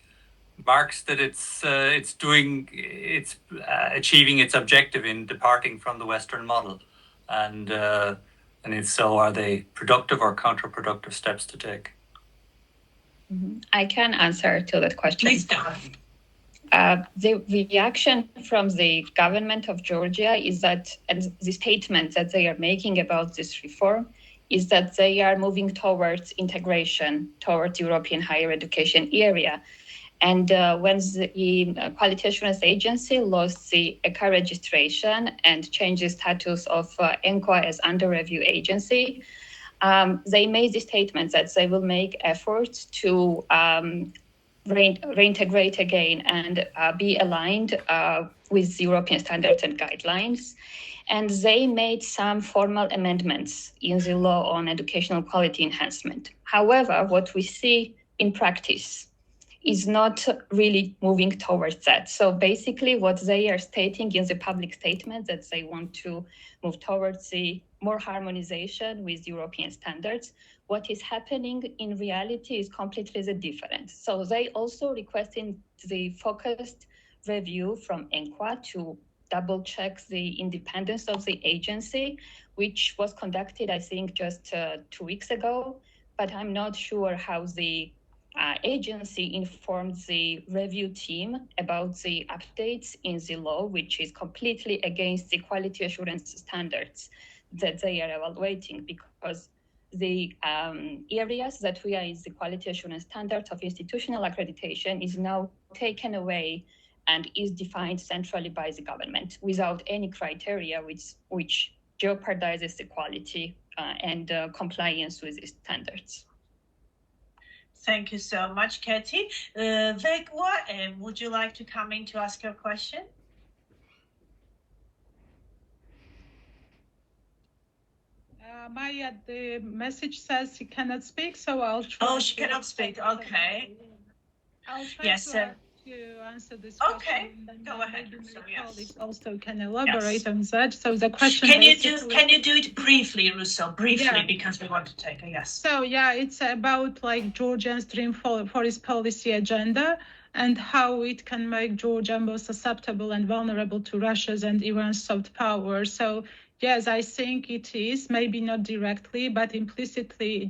[SPEAKER 11] marks that it's achieving its objective in departing from the Western model? And if so, are they productive or counterproductive steps to take?
[SPEAKER 4] I can answer to that question.
[SPEAKER 1] Please do.
[SPEAKER 4] The reaction from the government of Georgia is that, and the statement that they are making about this reform is that they are moving towards integration, towards European higher education area. And when the Quality Assurance Agency lost the ECA registration and changed the status of ENQA as under review agency, they made the statement that they will make efforts to reintegrate again and be aligned with European standards and guidelines. And they made some formal amendments in the law on educational quality enhancement. However, what we see in practice is not really moving towards that. So basically what they are stating in the public statement that they want to move towards the more harmonization with European standards. What is happening in reality is completely the different. So they also requesting the focused review from ENQA to double check the independence of the agency, which was conducted, I think, just 2 weeks ago, but I'm not sure how the agency informed the review team about the updates in the law, which is completely against the quality assurance standards that they are evaluating, because the areas that we are in the quality assurance standards of institutional accreditation is now taken away and is defined centrally by the government without any criteria which jeopardizes the quality and compliance with the standards.
[SPEAKER 1] Thank you so much, Katie. Vegwa, would you like to come in to ask your question?
[SPEAKER 8] Maya, the message says she cannot speak, so I'll try.
[SPEAKER 1] Oh, she cannot speak. Okay.
[SPEAKER 8] I'll try
[SPEAKER 1] Yes,
[SPEAKER 8] to answer this question.
[SPEAKER 1] Okay,
[SPEAKER 8] and
[SPEAKER 1] go ahead.
[SPEAKER 8] Maybe my
[SPEAKER 1] Yes.
[SPEAKER 8] colleagues also can elaborate on that. So the question.
[SPEAKER 1] Can you do it briefly, Russo? Briefly,
[SPEAKER 8] Yeah.
[SPEAKER 1] because we want to take a yes.
[SPEAKER 8] So yeah, it's about like Georgia's dream forest policy agenda. and how it can make Georgia more susceptible and vulnerable to Russia's and Iran's soft power. So yes, I think it is, maybe not directly, but implicitly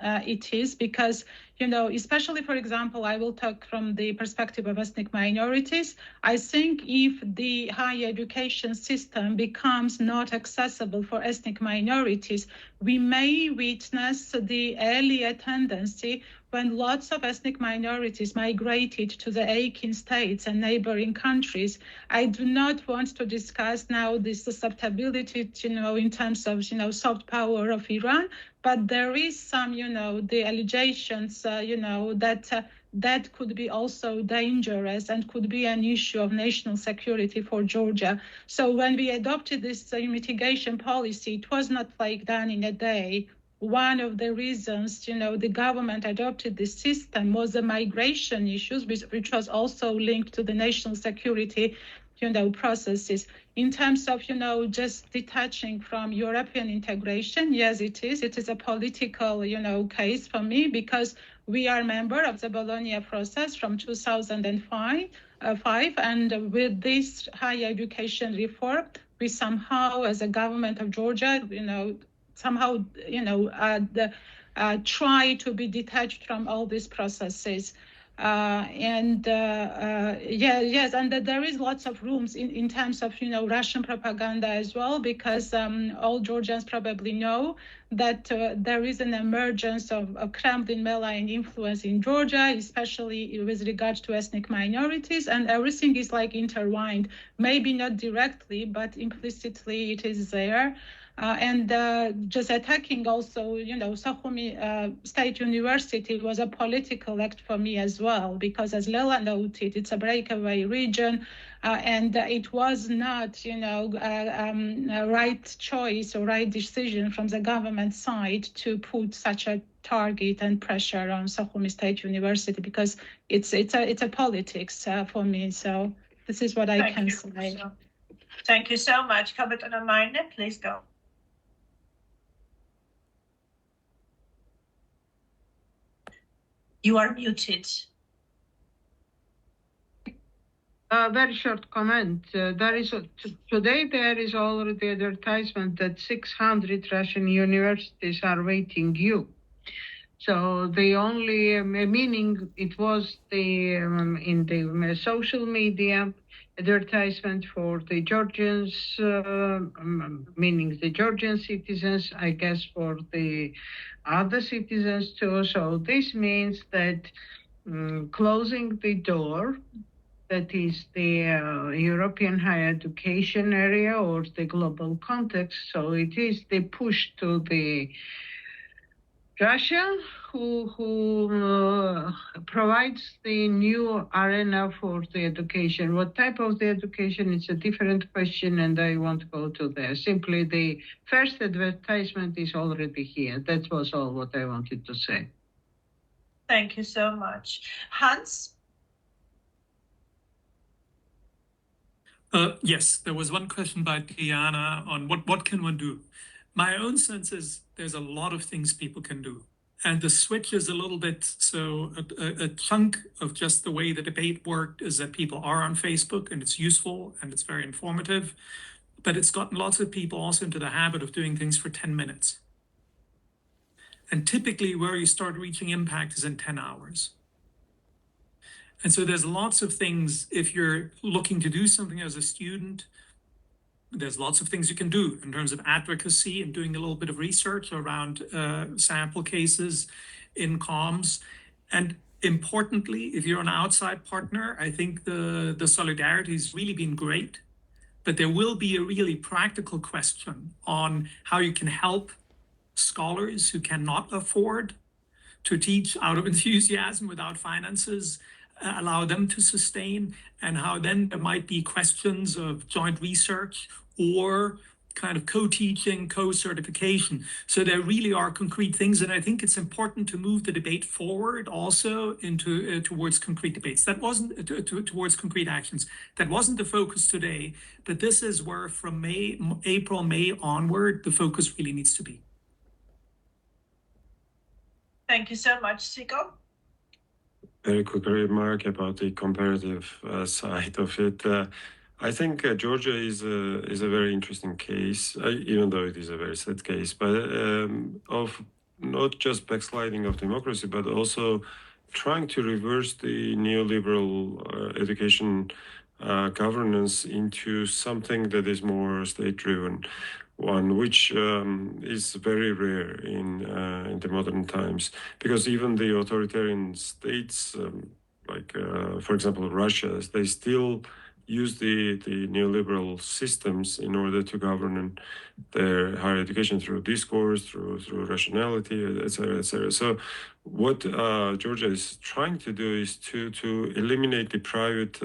[SPEAKER 8] it is, because, you know, especially, for example, I will talk from the perspective of ethnic minorities. I think if the higher education system becomes not accessible for ethnic minorities, we may witness the earlier tendency when lots of ethnic minorities migrated to the Aikin states and neighboring countries. I do not want to discuss now the susceptibility, you know, in terms of, you know, soft power of Iran, but there is some, you know, the allegations, you know, that that could be also dangerous and could be an issue of national security for Georgia. So when we adopted this mitigation policy, it was not like done in a day. One of the reasons, you know, the government adopted this system was the migration issues, which was also linked to the national security, you know, processes. In terms of, you know, just detaching from European integration, yes, it is. It is a political, you know, case for me, because we are a member of the Bologna process from 2005, and with this higher education reform, we somehow, as a government of Georgia, you know, somehow, you know, try to be detached from all these processes. And there is lots of rooms in terms of, you know, Russian propaganda as well, because all Georgians probably know that there is an emergence of Kremlin malign influence in Georgia, especially with regard to ethnic minorities, and everything is like intertwined, maybe not directly, but implicitly it is there. Just attacking also, you know, Sukhumi State University was a political act for me as well, because as Lela noted, it's a breakaway region, and it was not, you know, a right choice or right decision from the government side to put such a target and pressure on Sukhumi State University, because it's a politics for me. So this is what I can say.
[SPEAKER 1] Thank you so much. Kapitana Meine, please go. You are muted.
[SPEAKER 7] Very short comment. Today there is already advertisement that 600 Russian universities are waiting you. So the only meaning it was the in the social media advertisement for the Georgians, meaning the Georgian citizens, I guess for the other citizens too. So this means that closing the door, that is the European higher education area or the global context. So it is the push to the Russia who provides the new arena for the education. What type of the education is a different question, and I won't go to there. Simply the first advertisement is already here. That was all what I wanted to say.
[SPEAKER 1] Thank you so much. Hans?
[SPEAKER 9] Yes, there was one question by Diana on what can one do. My own sense is there's a lot of things people can do. And the switch is a little bit, so a chunk of just the way the debate worked is that people are on Facebook and it's useful and it's very informative, but it's gotten lots of people also into the habit of doing things for 10 minutes. And typically where you start reaching impact is in 10 hours. And so there's lots of things, if you're looking to do something as a student, there's lots of things you can do in terms of advocacy and doing a little bit of research around sample cases in comms. And importantly, if you're an outside partner, I think the solidarity has really been great. But there will be a really practical question on how you can help scholars who cannot afford to teach out of enthusiasm without finances, allow them to sustain, and how then there might be questions of joint research or kind of co-teaching, co-certification. So there really are concrete things, and I think it's important to move the debate forward also into towards concrete debates. That wasn't towards concrete actions. That wasn't the focus today, but this is where from April, May onward, the focus really needs to be.
[SPEAKER 1] Thank you so much, Siko.
[SPEAKER 3] very quick remark about the comparative side of it. I think Georgia is a very interesting case, even though it is a very sad case, but of not just backsliding of democracy, but also trying to reverse the neoliberal education governance into something that is more state-driven one, which is very rare in the modern times, because even the authoritarian states, like for example Russia, they still use the neoliberal systems in order to govern their higher education through discourse, through rationality, etc., etc. So what Georgia is trying to do is to eliminate the private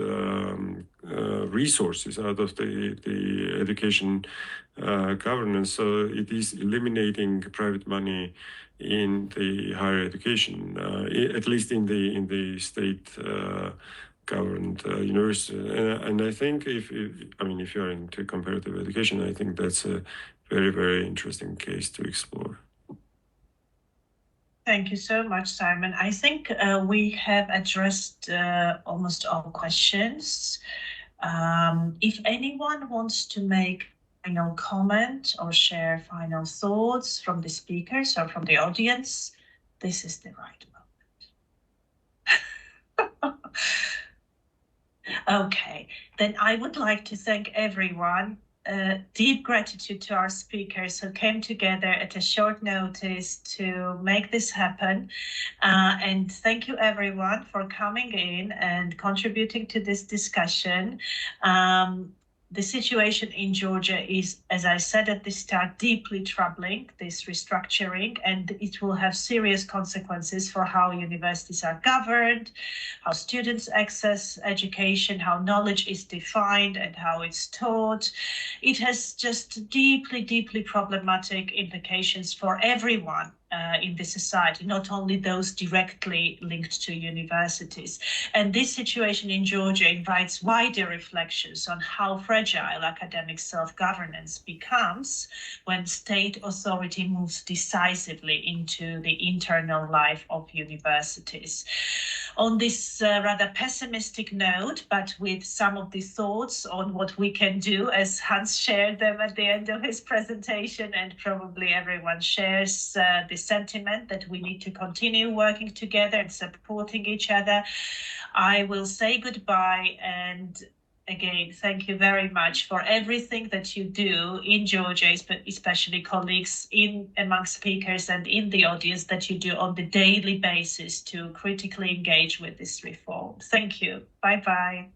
[SPEAKER 3] resources out of the education governance. So it is eliminating private money in the higher education, at least in the state governed university. And I think if you're into comparative education, I think that's a very, very interesting case to explore.
[SPEAKER 1] Thank you so much, Simon. I think we have addressed almost all questions. If anyone wants to make final comment or share final thoughts from the speakers or from the audience, this is the right moment. Okay, then I would like to thank everyone. Deep gratitude to our speakers who came together at a short notice to make this happen. And thank you everyone for coming in and contributing to this discussion. The situation in Georgia is, as I said at the start, deeply troubling, this restructuring, and it will have serious consequences for how universities are governed, how students access education, how knowledge is defined and how it's taught. It has just deeply, deeply problematic implications for everyone in the society, not only those directly linked to universities. And this situation in Georgia invites wider reflections on how fragile academic self-governance becomes when state authority moves decisively into the internal life of universities. On this rather pessimistic note, but with some of the thoughts on what we can do, as Hans shared them at the end of his presentation, and probably everyone shares the sentiment that we need to continue working together and supporting each other, I will say goodbye and again, thank you very much for everything that you do in Georgia, especially colleagues among speakers and in the audience that you do on the daily basis to critically engage with this reform. Thank you. Bye-bye.